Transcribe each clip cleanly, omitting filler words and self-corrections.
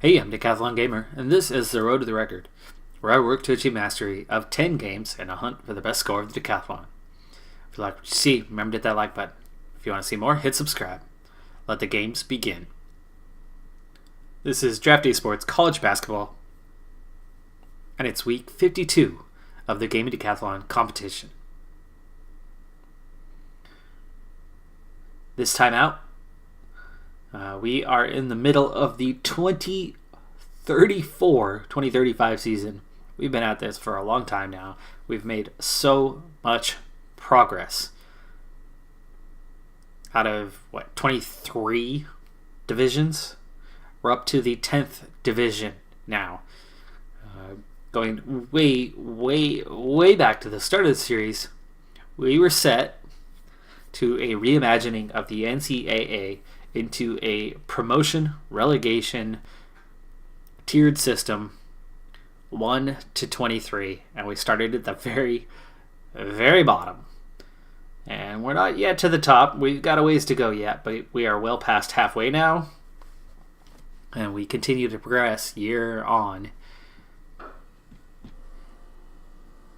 Hey, I'm Decathlon Gamer, and this is The Road to the Record, where I work to achieve mastery of 10 games and a hunt for the best score of the Decathlon. If you like what you see, remember to hit that like button. If you want to see more, hit subscribe. Let the games begin. This is Draft Day Sports College Basketball, and it's week 52 of the Gaming Decathlon competition. This time out, we are in the middle of the 2035 season. We've been at this for a long time now. We've made so much progress. Out of, 23 divisions? We're up to the 10th division now. Going way back to the start of the series, we were set to a reimagining of the NCAA into a promotion, relegation, tiered system, 1 to 23, and we started at the very bottom. And we're not yet to the top. We've got a ways to go yet, but we are well past halfway now, and we continue to progress year on.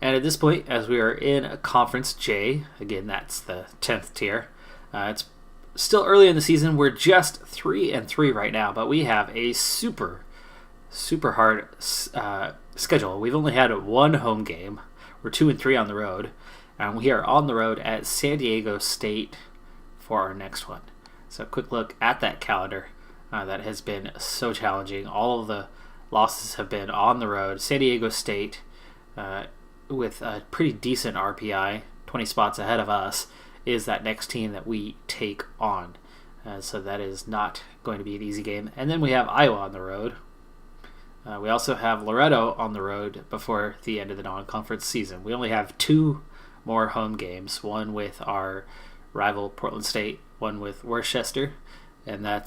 And at this point, as we are in Conference J, again, that's the 10th tier, it's still early in the season. We're just 3-3 right now, but we have a super hard schedule. We've only had one home game. We're 2-3 on the road, and we are on the road at San Diego State for our next one. So a quick look at that calendar. That has been so challenging. All of the losses have been on the road. San Diego State, with a pretty decent RPI, 20 spots ahead of us, is that next team that we take on. So that is not going to be an easy game. And then we have Iowa on the road. We also have Loretto on the road before the end of the non-conference season. We only have 2 more home games, one with our rival Portland State, one with Worcester, and they're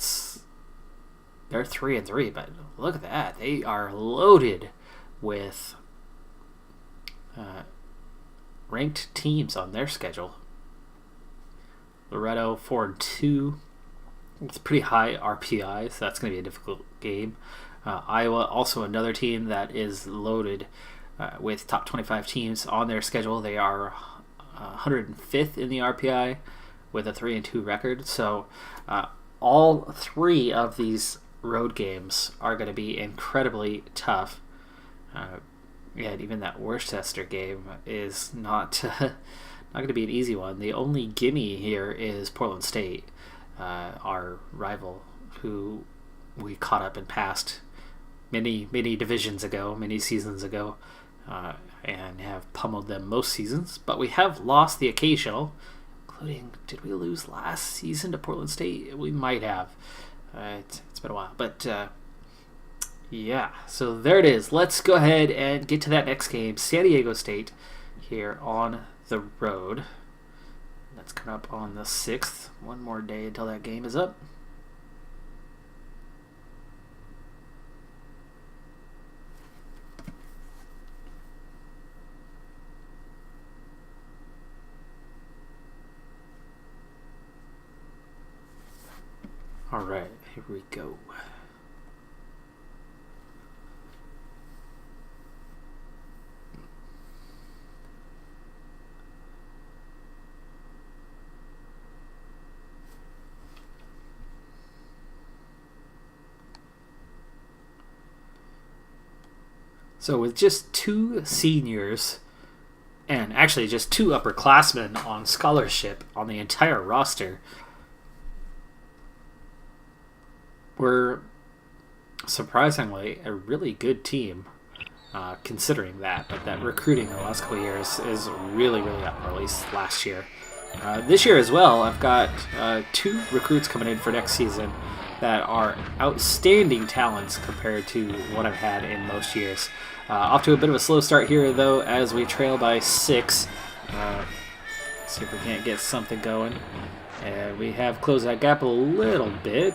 3-3, but look at that. They are loaded with ranked teams on their schedule. Loretto 4-2. It's pretty high RPI, so that's going to be a difficult game. Iowa, also another team that is loaded with top 25 teams on their schedule. They are 105th in the RPI with a 3-2 record. So all 3 of these road games are going to be incredibly tough. And even that Worcester game is not going to be an easy one. The only gimme here is Portland State, our rival, who we caught up and passed many divisions ago, many seasons ago, and have pummeled them most seasons. But we have lost the occasional, including, did we lose last season to Portland State? We might have. It's been a while, but yeah, so there it is. Let's go ahead and get to that next game. San Diego State here on the road. That's coming up on the 6th. One more day until that game is up. All right, here we go. So with just 2 seniors, and actually just 2 upperclassmen on scholarship on the entire roster, we're surprisingly a really good team, considering that. But that recruiting the last couple of years is really up, or at least last year. This year as well, I've got 2 recruits coming in for next season that are outstanding talents compared to what I've had in most years. Off to a bit of a slow start here, though, as we trail by 6. See if we can't get something going. And we have closed that gap a little bit.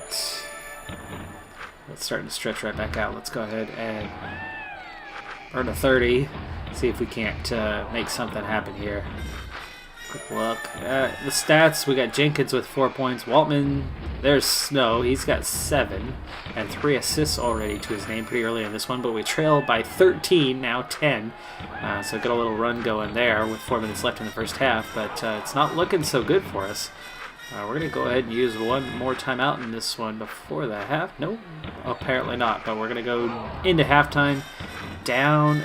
It's starting to stretch right back out. Let's go ahead and burn a 30. See if we can't make something happen here. Quick look at the stats. We got Jenkins with 4 points. Waltman there's Snow. He's got 7 and 3 assists already to his name pretty early in this one, but we trail by 13, now 10. So get a little run going there with 4 minutes left in the first half, but it's not looking so good for us. We're going to go ahead and use one more timeout in this one before the half. Nope, apparently not, but we're going to go into halftime down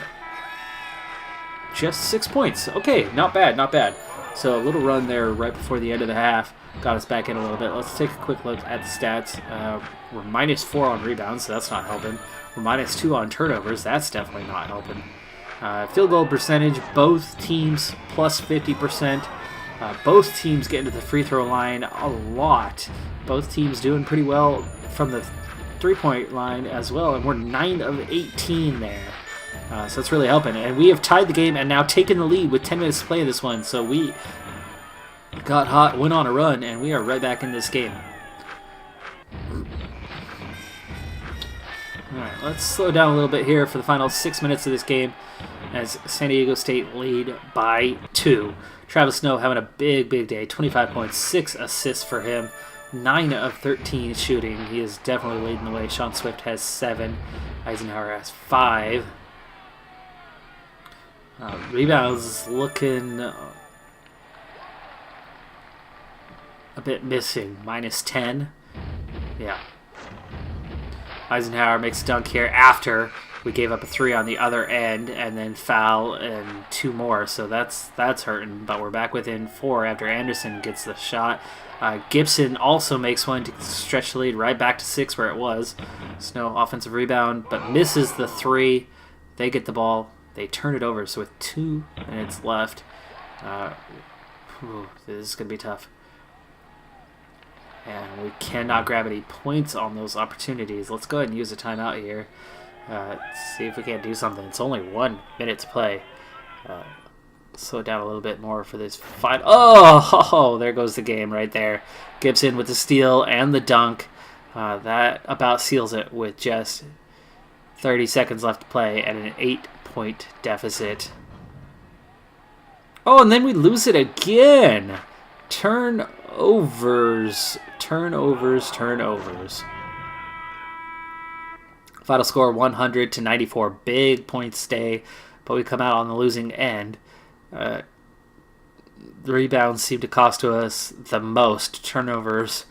just 6 points. Okay, not bad, not bad. So a little run there right before the end of the half got us back in a little bit. Let's take a quick look at the stats. We're -4 on rebounds, so that's not helping. We're -2 on turnovers. That's definitely not helping. Field goal percentage, both teams plus 50%. Both teams getting to the free throw line a lot. Both teams doing pretty well from the three-point line as well, and we're 9 of 18 there. So that's really helping. And we have tied the game and now taken the lead with 10 minutes to play in this one. So we got hot, went on a run, and we are right back in this game. Alright, let's slow down a little bit here for the final 6 minutes of this game as San Diego State lead by 2. Travis Snow having a big, big day. 25 points, 6 assists for him. 9 of 13 shooting. He is definitely leading the way. Sean Swift has 7. Eisenhower has 5. Rebounds looking a bit missing. -10. Yeah. Eisenhower makes a dunk here after we gave up a 3 on the other end and then foul and 2 more. So that's hurting. But we're back within 4 after Anderson gets the shot. Gibson also makes one to stretch the lead right back to 6 where it was. Snow offensive rebound, but misses the 3. They get the ball. They turn it over. So with 2 minutes left, this is going to be tough. And we cannot grab any points on those opportunities. Let's go ahead and use a timeout here. See if we can't do something. It's only 1 minute to play. Slow it down a little bit more for this fight. Oh, there goes the game right there. Gibson with the steal and the dunk. That about seals it with just 30 seconds left to play and an 8-point deficit. Oh, and then we lose it again. Turnovers. Final score 100-94. Big point stay, but we come out on the losing end. The rebounds seem to cost us the most. Turnovers,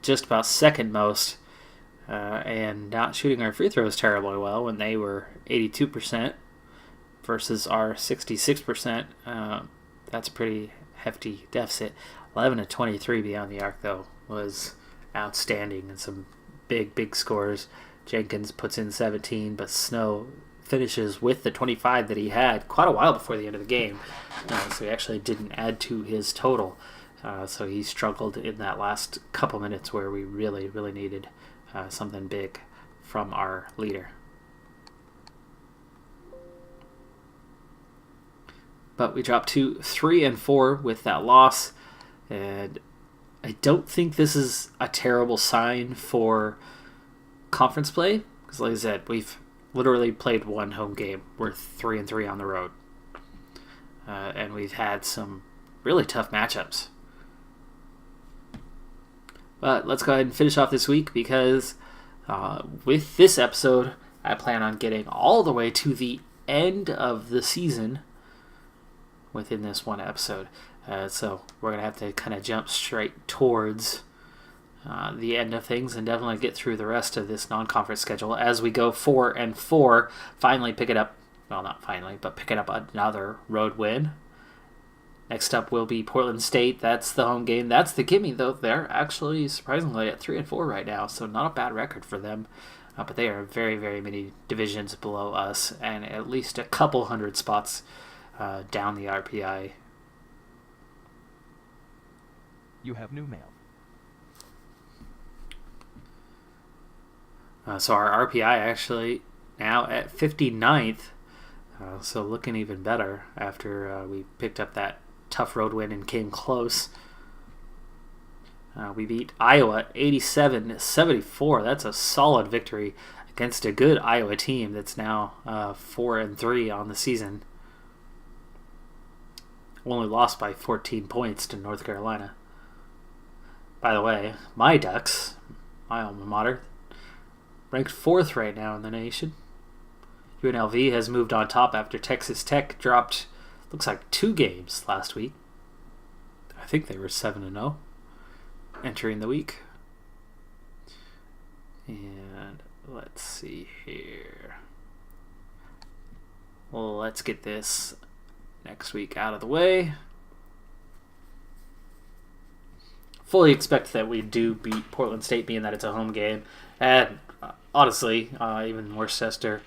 just about second most. And not shooting our free throws terribly well when they were 82% versus our 66%. That's a pretty hefty deficit. 11 of 23 beyond the arc, though, was outstanding and some big scores. Jenkins puts in 17, but Snow finishes with the 25 that he had quite a while before the end of the game. So he actually didn't add to his total. So he struggled in that last couple minutes where we really needed something big from our leader. But we dropped to 3-4 with that loss. And I don't think this is a terrible sign for conference play. Because like I said, we've literally played 1 home game. We're 3-3 on the road. And we've had some really tough matchups. But let's go ahead and finish off this week because with this episode, I plan on getting all the way to the end of the season within this one episode. So we're going to have to kind of jump straight towards the end of things and definitely get through the rest of this non-conference schedule as we go 4-4, finally pick it up. Well, not finally, but picking up another road win. Next up will be Portland State. That's the home game. That's the gimme, though. They're actually surprisingly at 3-4 right now, so not a bad record for them. But they are very many divisions below us and at least a couple hundred spots down the RPI. You have new mail. So our RPI actually now at 59th. So looking even better after we picked up that tough road win and came close. We beat Iowa 87-74. That's a solid victory against a good Iowa team that's now 4-3 on the season. Only lost by 14 points to North Carolina. By the way, my Ducks, my alma mater, ranked 4th right now in the nation. UNLV has moved on top after Texas Tech dropped, looks like 2 games last week. I think they were 7-0 entering the week. And let's see here. Well, let's get this next week out of the way. Fully expect that we do beat Portland State, being that it's a home game. And honestly, even Worcester,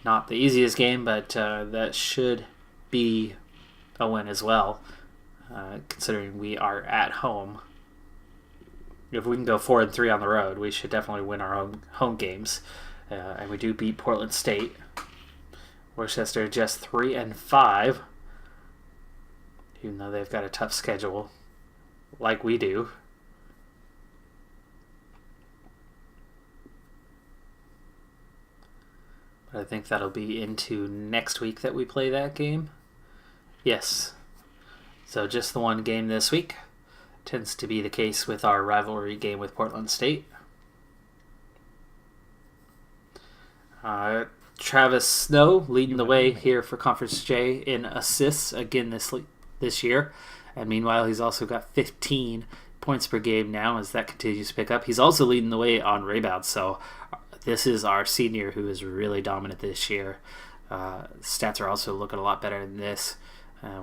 not the easiest game, but that should be a win as well, considering we are at home. If we can go 4-3 on the road, we should definitely win our home games. And we do beat Portland State. Worcester just 3-5, even though they've got a tough schedule, like we do. But I think that'll be into next week that we play that game. Yes. So just the one game this week. Tends to be the case with our rivalry game with Portland State. Travis Snow leading the way here for Conference J in assists again this year. And meanwhile, he's also got 15 points per game now as that continues to pick up. He's also leading the way on rebounds. So this is our senior who is really dominant this year. Stats are also looking a lot better than this,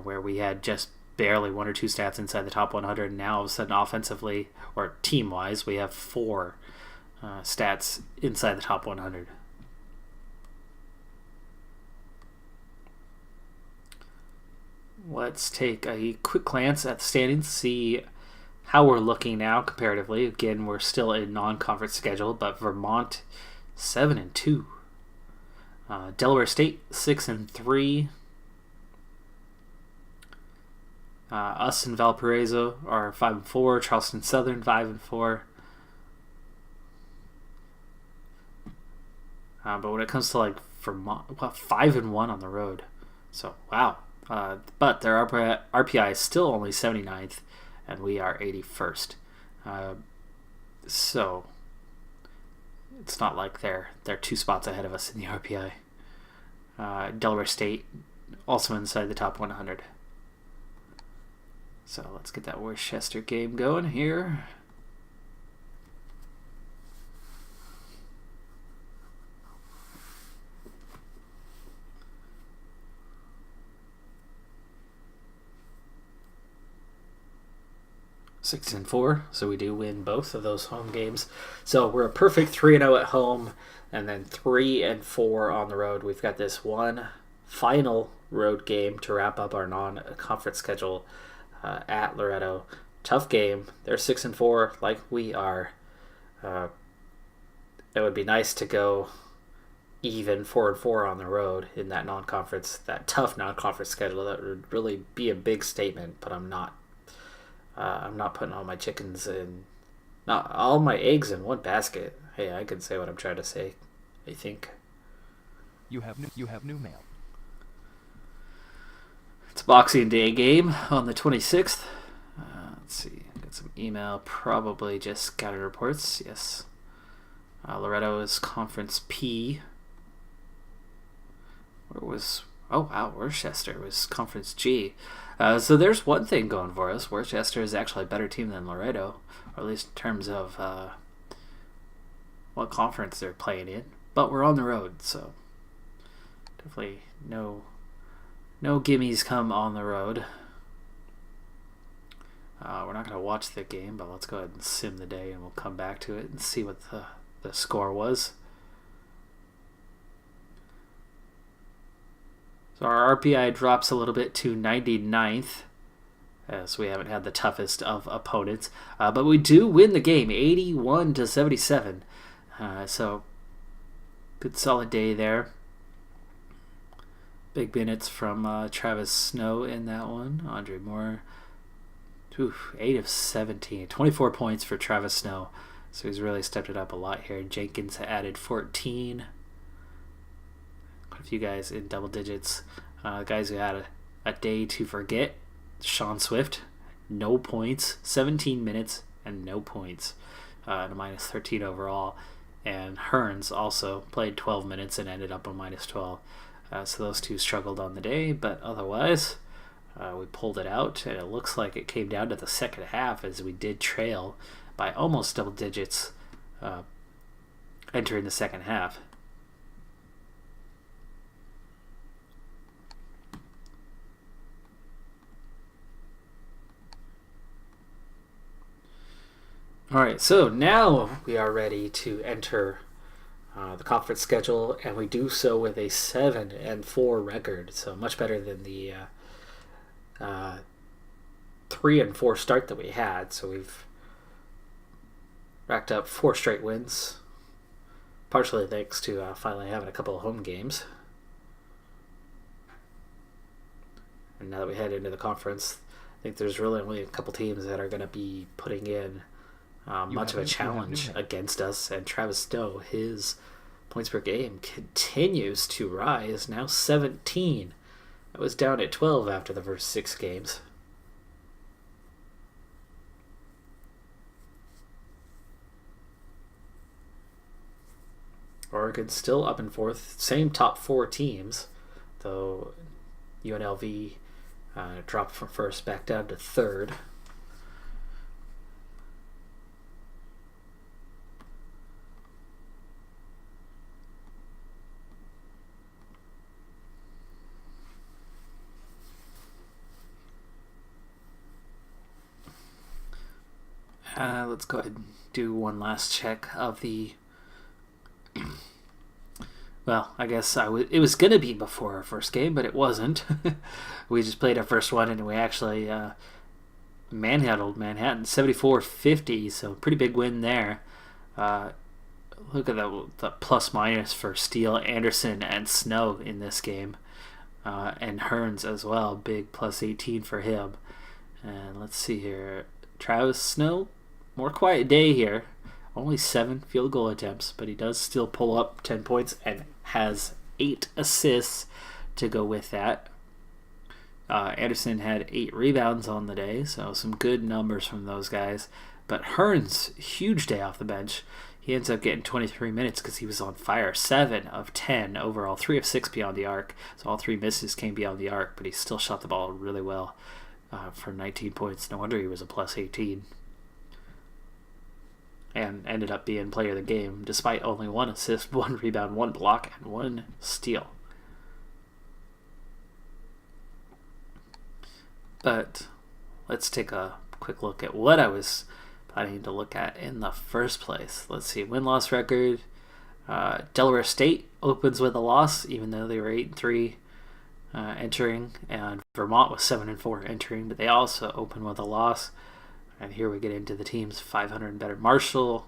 where we had just barely 1 or 2 stats inside the top 100. And now all of a sudden offensively, or team-wise, we have 4 stats inside the top 100. Let's take a quick glance at the standings, see how we're looking now comparatively. Again, we're still in non-conference schedule, but Vermont 7-2, Delaware State 6-3. Us and Valparaiso are 5-4. Charleston Southern 5-4. But when it comes to like Vermont, 5-1 on the road. So wow. But their RPI is still only 79th, and we are 81st. So it's not like they're 2 spots ahead of us in the RPI. Delaware State also inside the top 100. So let's get that Worcester game going here. Six and 4, so we do win both of those home games. So we're a perfect 3-0 at home, and then 3-4 on the road. We've got this one final road game to wrap up our non-conference schedule at Loretto. Tough game. They're 6-4, like we are. It would be nice to go even 4-4 on the road in that non-conference, that tough non-conference schedule. That would really be a big statement, but I'm not putting all my not all my eggs in one basket. Hey, I can say what I'm trying to say, I think. You have new mail. It's a Boxing Day game on the 26th. Let's see. Got some email, probably just scouted reports. Yes. Loretto is Conference P. Worcester was Conference G. So there's one thing going for us. Worcester is actually a better team than Loretto, or at least in terms of what conference they're playing in. But we're on the road, so definitely no gimmies come on the road. We're not going to watch the game, but let's go ahead and sim the day, and we'll come back to it and see what the score was. So our RPI drops a little bit to 99th, as we haven't had the toughest of opponents. But we do win the game, 81-77. So good solid day there. Big minutes from Travis Snow in that one. Andre Moore, 8 of 17. 24 points for Travis Snow. So he's really stepped it up a lot here. Jenkins added 14. Quite a few guys in double digits. Guys who had a day to forget. Sean Swift, no points, 17 minutes, and no points, and a minus 13 overall. And Hearns also played 12 minutes and ended up on minus 12. So those two struggled on the day, but otherwise, we pulled it out, and it looks like it came down to the second half as we did trail by almost double digits entering the second half. All right, so now we are ready to enter the conference schedule, and we do so with a 7-4 record, so much better than the 3-4 start that we had. So we've racked up 4 straight wins, partially thanks to finally having a couple of home games. And now that we head into the conference, I think there's really only a couple teams that are going to be putting in much of a challenge against us. And Travis Stowe, his points per game continues to rise, now 17. It was down at 12 after the first 6 games. Oregon's still up in 4th, same top 4 teams, though UNLV dropped from 1st back down to 3rd. Let's go ahead and do one last check of the... Well, I guess it was going to be before our first game, but it wasn't. We just played our first one, and we actually manhandled Manhattan 74-50, so pretty big win there. Look at the plus-minus for Steele, Anderson, and Snow in this game. And Hearns as well, big plus 18 for him. And let's see here. Travis Snow, more quiet day here. Only 7 field goal attempts, but he does still pull up 10 points and has 8 assists to go with that. Anderson had 8 rebounds on the day, so some good numbers from those guys. But Hearns, huge day off the bench. He ends up getting 23 minutes because he was on fire. 7 of 10 overall, 3 of 6 beyond the arc. So all 3 misses came beyond the arc, but he still shot the ball really well for 19 points. No wonder he was a plus 18. And ended up being player of the game, despite only 1 assist, 1 rebound, 1 block, and 1 steal. But let's take a quick look at what I was planning to look at in the first place. Let's see, win-loss record. Delaware State opens with a loss, even though they were 8-3 entering, and Vermont was 7-4 entering, but they also open with a loss. And here we get into the teams 500 and better. Marshall,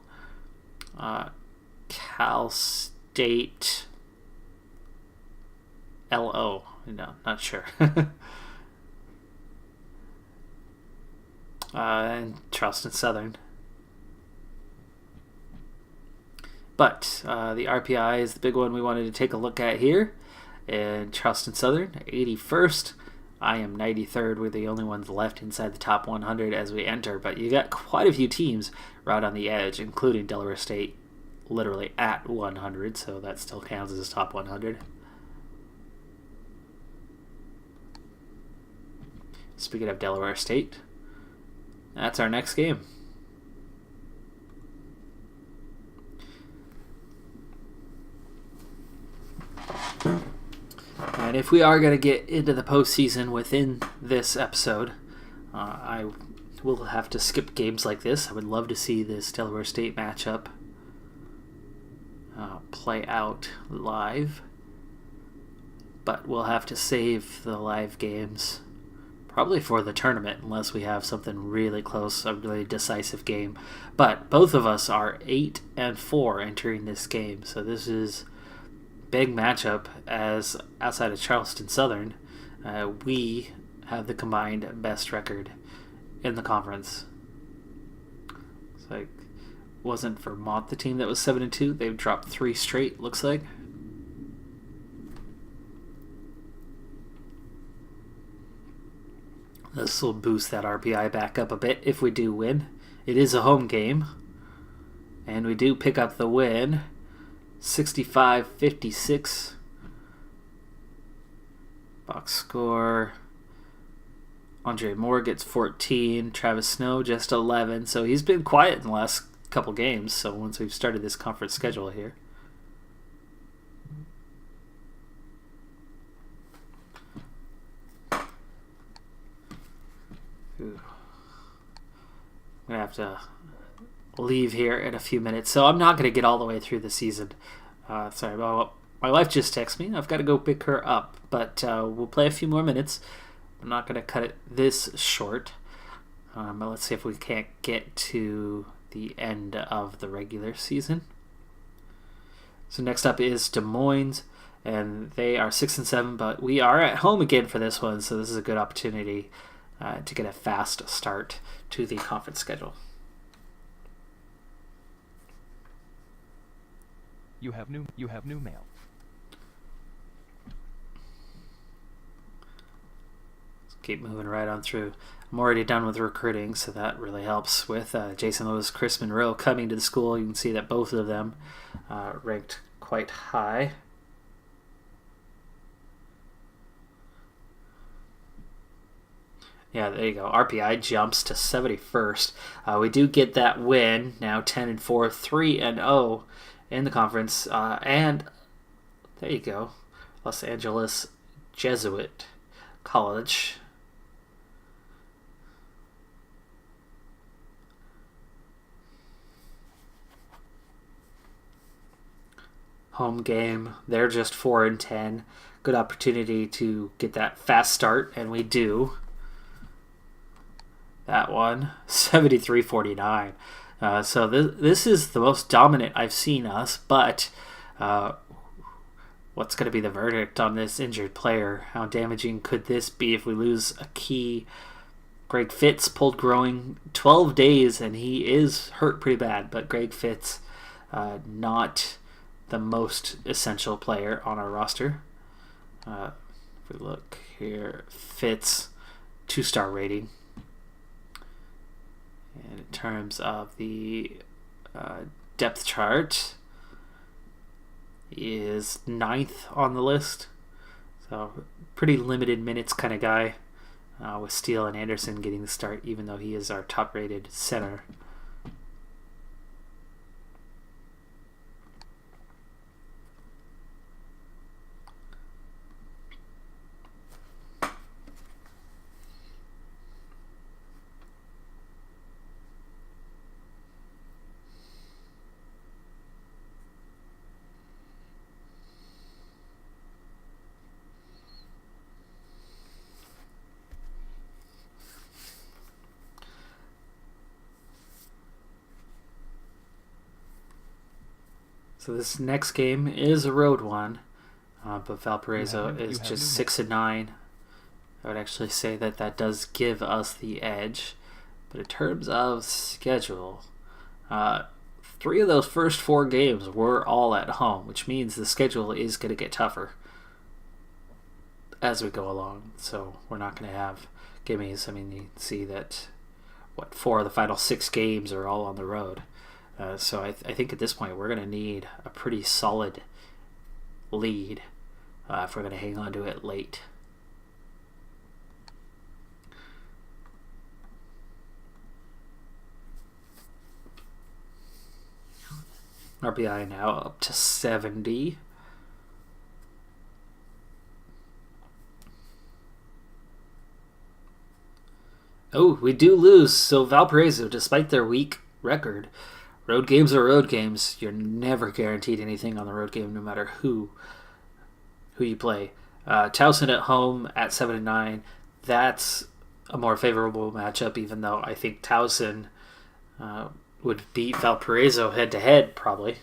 Cal State, LO. No, not sure. And Charleston Southern. But the RPI is the big one we wanted to take a look at here. And Charleston Southern, 81st. I am 93rd. We're the only ones left inside the top 100 as we enter. But you got quite a few teams right on the edge, including Delaware State, literally at 100. So that still counts as top 100. Speaking of Delaware State, that's our next game. And if we are going to get into the postseason within this episode, I will have to skip games like this. I would love to see this Delaware State matchup play out live. But we'll have to save the live games probably for the tournament unless we have something really close, a really decisive game. But both of us are 8-4 entering this game, so this is big matchup, as outside of Charleston Southern, we have the combined best record in the conference. It's like, wasn't Vermont the team that was 7-2? They've dropped 3 straight, looks like. This will boost that RPI back up a bit if we do win. It is a home game, and we do pick up the win, 65-56. Box score. Andre Moore gets 14. Travis Snow just 11. So he's been quiet in the last couple games. So once we've started this conference schedule here. Ooh. I'm going to have to leave here in a few minutes. So I'm not going to get all the way through the season. Sorry about my wife just texted me. I've got to go pick her up. But we'll play a few more minutes. I'm not going to cut it this short. But let's see if we can't get to the end of the regular season. So next up is Des Moines, and they are 6-7, but we are at home again for this one, so this is a good opportunity to get a fast start to the conference schedule. You have new mail. Keep moving right on through. I'm already done with recruiting, so that really helps with Jason Lewis, Chris Monroe coming to the school. You can see that both of them ranked quite high. Yeah, there you go. RPI jumps to 71st. We do get that win, now 10-4, 3-0 in the conference. And there you go. Los Angeles Jesuit College. Home game. They're just 4-10. Good opportunity to get that fast start, and we do. That one, 73-49. So this is the most dominant I've seen us, but what's going to be the verdict on this injured player? How damaging could this be if we lose a key? Greg Fitz pulled growing 12 days, and he is hurt pretty bad, but Greg Fitz not the most essential player on our roster. If we look here, Fitz 2-star rating. And in terms of the depth chart, he is 9th on the list. So pretty limited minutes kind of guy, with Steele and Anderson getting the start, even though he is our top rated center. So this next game is a road one, but Valparaiso is just 6-9. I would actually say that does give us the edge. But in terms of schedule, 3 of those first 4 games were all at home, which means the schedule is going to get tougher as we go along. So we're not going to have gimmies. I mean, you see that 4 of the final 6 games are all on the road. So I think at this point we're going to need a pretty solid lead if we're going to hang on to it late. RBI now up to 70. Oh, we do lose. So Valparaiso, despite their weak record, road games are road games. You're never guaranteed anything on the road game, no matter who you play. Towson at home at 7-9. That's a more favorable matchup, even though I think Towson would beat Valparaiso head-to-head, probably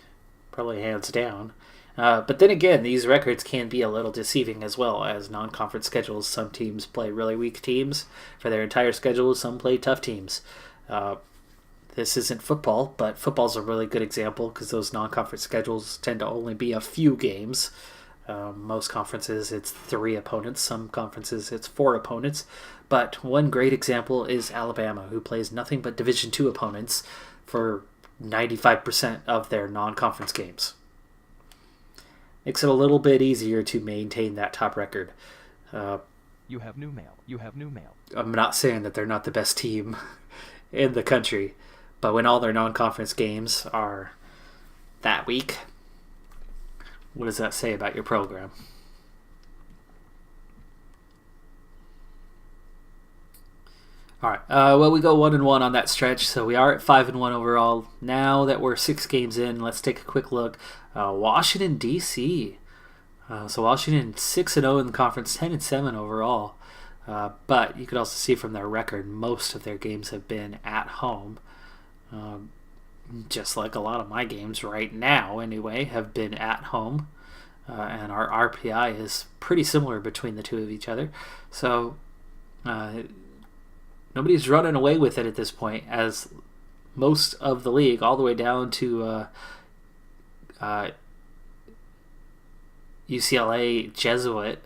hands down. But then again, these records can be a little deceiving as well as non-conference schedules. Some teams play really weak teams for their entire schedule. Some play tough teams. This isn't football, but football's a really good example because those non-conference schedules tend to only be a few games. Most conferences, it's 3 opponents. Some conferences, it's 4 opponents. But one great example is Alabama, who plays nothing but Division II opponents for 95% of their non-conference games. Makes it a little bit easier to maintain that top record. You have new mail. You have new mail. I'm not saying that they're not the best team in the country, but when all their non-conference games are that weak, what does that say about your program? All right. Well, we go 1-1 on that stretch, so we are at 5-1 overall. Now that we're 6 games in, let's take a quick look. Washington D.C. So Washington 6-0 in the conference, 10-7 overall. But you could also see from their record, most of their games have been at home. Just like a lot of my games right now, anyway, have been at home. And our RPI is pretty similar between the two of each other. So nobody's running away with it at this point, as most of the league, all the way down to UCLA Jesuit,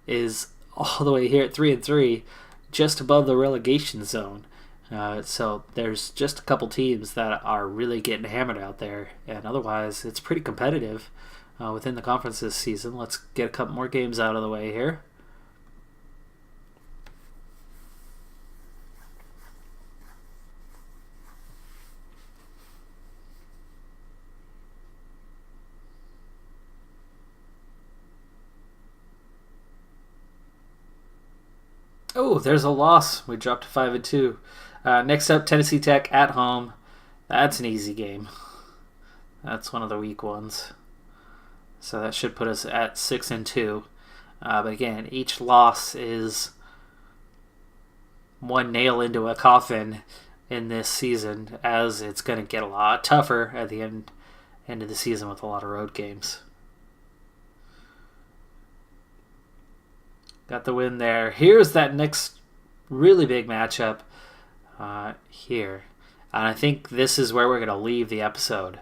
is all the way here at 3-3, just above the relegation zone. So there's just a couple teams that are really getting hammered out there, and otherwise it's pretty competitive within the conference this season. Let's get a couple more games out of the way here. Oh, there's a loss. We dropped to 5-2. Next up, Tennessee Tech at home. That's an easy game. That's one of the weak ones. So that should put us at 6-2. But again, each loss is one nail into a coffin in this season, as it's going to get a lot tougher at the end of the season with a lot of road games. Got the win there. Here's that next really big matchup here. And I think this is where we're going to leave the episode.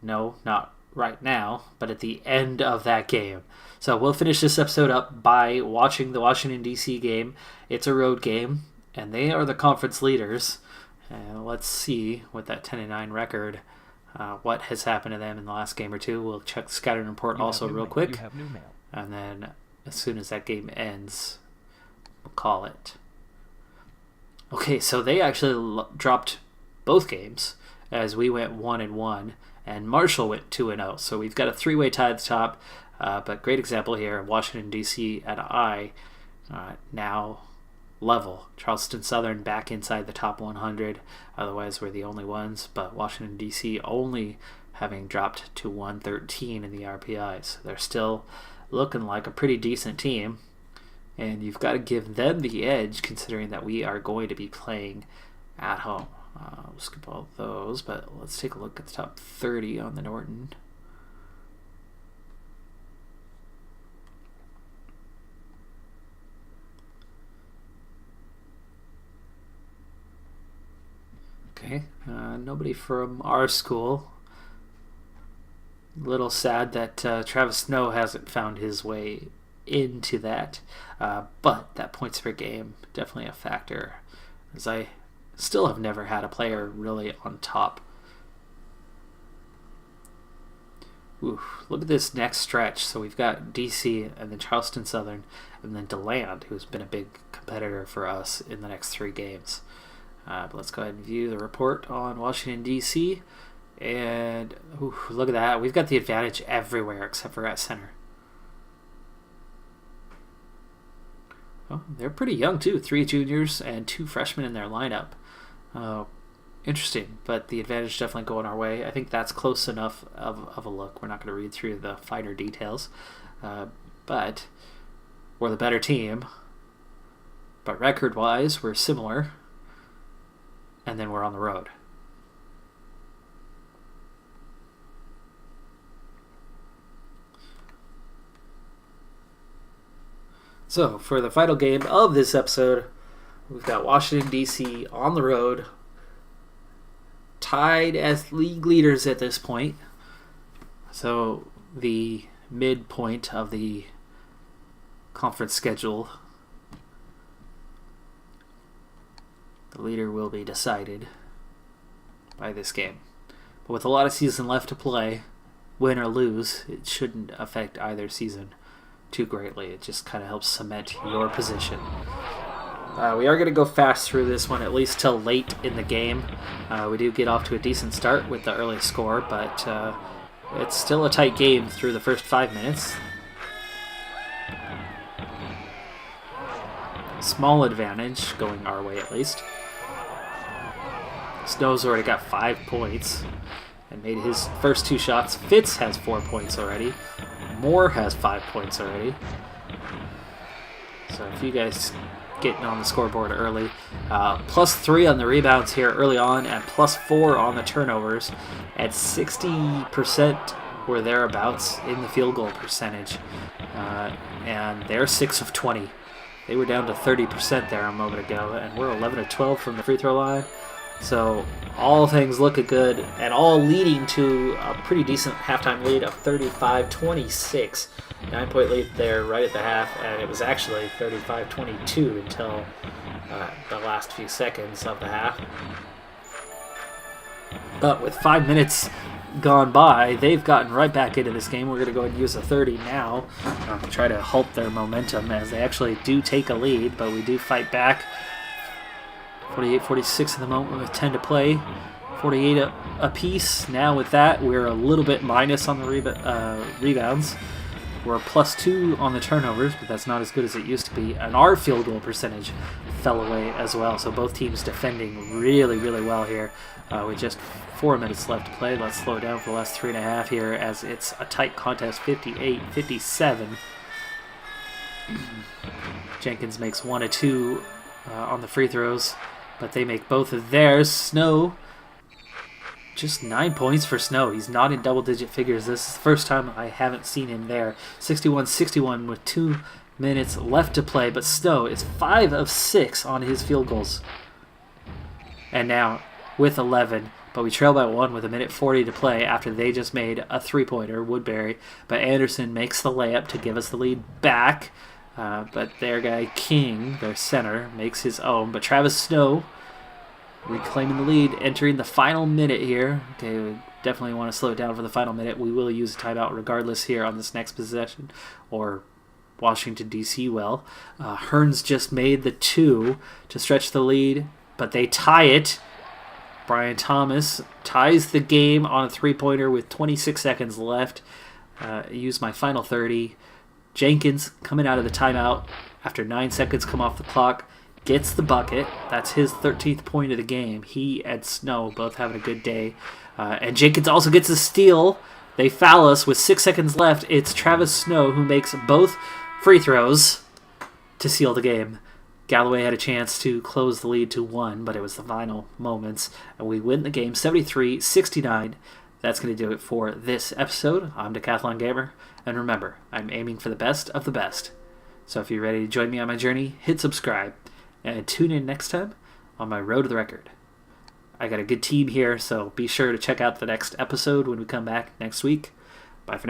No, not right now, but at the end of that game. So we'll finish this episode up by watching the Washington, D.C. game. It's a road game, and they are the conference leaders. And let's see, with that 10-9 record, what has happened to them in the last game or two. We'll check the scouting report also real quick. You have new mail. And then as soon as that game ends, we'll call it. Okay, so they actually dropped both games, as we went 1-1, and Marshall went 2-0. So we've got a 3-way tie at the top, but great example here. Washington, D.C. and I now level. Charleston Southern back inside the top 100. Otherwise, we're the only ones, but Washington, D.C. only having dropped to 113 in the RPI. So they're still looking like a pretty decent team, and you've got to give them the edge considering that we are going to be playing at home. We'll skip all those, but let's take a look at the top 30 on the Norton. Okay, nobody from our school. Little sad that Travis Snow hasn't found his way into that, but that points per game definitely a factor, as I still have never had a player really on top. Ooh, look at this next stretch. So we've got DC and then Charleston Southern and then DeLand, who's been a big competitor for us in the next 3 games. But let's go ahead and view the report on Washington, D.C. And look at that. We've got the advantage everywhere except for at center. Oh, they're pretty young, too. 3 juniors and 2 freshmen in their lineup. Interesting, but the advantage definitely going our way. I think that's close enough of a look. We're not going to read through the finer details. But we're the better team. But record-wise, we're similar. And then we're on the road. So, for the final game of this episode, we've got Washington, D.C. on the road, tied as league leaders at this point. So, the midpoint of the conference schedule, the leader will be decided by this game. But with a lot of season left to play, win or lose, it shouldn't affect either season too greatly. It just kind of helps cement your position. We are going to go fast through this one, at least till late in the game. We do get off to a decent start with the early score, but it's still a tight game through the first 5 minutes. Small advantage, going our way at least. Snow's already got 5 points and made his first 2 shots. Fitz has 4 points already. Moore has 5 points already. So if you guys getting on the scoreboard early, +3 on the rebounds here early on, and +4 on the turnovers, at 60% or thereabouts in the field goal percentage, and they're 6 of 20. They were down to 30% there a moment ago, and we're 11 of 12 from the free throw line. So all things looking good, and all leading to a pretty decent halftime lead of 35-26. 9-point lead there right at the half, and it was actually 35-22 until the last few seconds of the half. But with 5 minutes gone by, they've gotten right back into this game. We're going to go ahead and use a 30 now to try to halt their momentum, as they actually do take a lead, but we do fight back. 48-46 in the moment with 10 to play. 48 apiece. Now with that, we're a little bit minus on the rebounds. We're +2 on the turnovers, but that's not as good as it used to be. And our field goal percentage fell away as well. So both teams defending really, really well here. With just 4 minutes left to play. Let's slow it down for the last 3.5 here, as it's a tight contest, 58-57. Jenkins makes 1 of 2 on the free throws, but they make both of theirs. Snow, just 9 points for Snow. He's not in double-digit figures. This is the first time I haven't seen him there. 61-61 with 2 minutes left to play, but Snow is 5 of 6 on his field goals. And now with 11, but we trail by 1 with 1:40 to play after they just made a 3-pointer, Woodbury. But Anderson makes the layup to give us the lead back. But their guy, King, their center, makes his own. But Travis Snow reclaiming the lead, entering the final minute here. Okay, we definitely want to slow it down for the final minute. We will use a timeout regardless here on this next possession, or Washington, D.C. will. Hearns just made the 2 to stretch the lead, but they tie it. Brian Thomas ties the game on a 3-pointer with 26 seconds left. Use my final 30. Jenkins, coming out of the timeout after 9 seconds come off the clock, gets the bucket. That's his 13th point of the game. He and Snow both having a good day. And Jenkins also gets a steal. They foul us with 6 seconds left. It's Travis Snow who makes both free throws to seal the game. Galloway had a chance to close the lead to 1, but it was the final moments, and we win the game 73-69. That's going to do it for this episode. I'm Decathlon Gamer, and remember, I'm aiming for the best of the best. So if you're ready to join me on my journey, hit subscribe, and tune in next time on my road to the record. I got a good team here, so be sure to check out the next episode when we come back next week.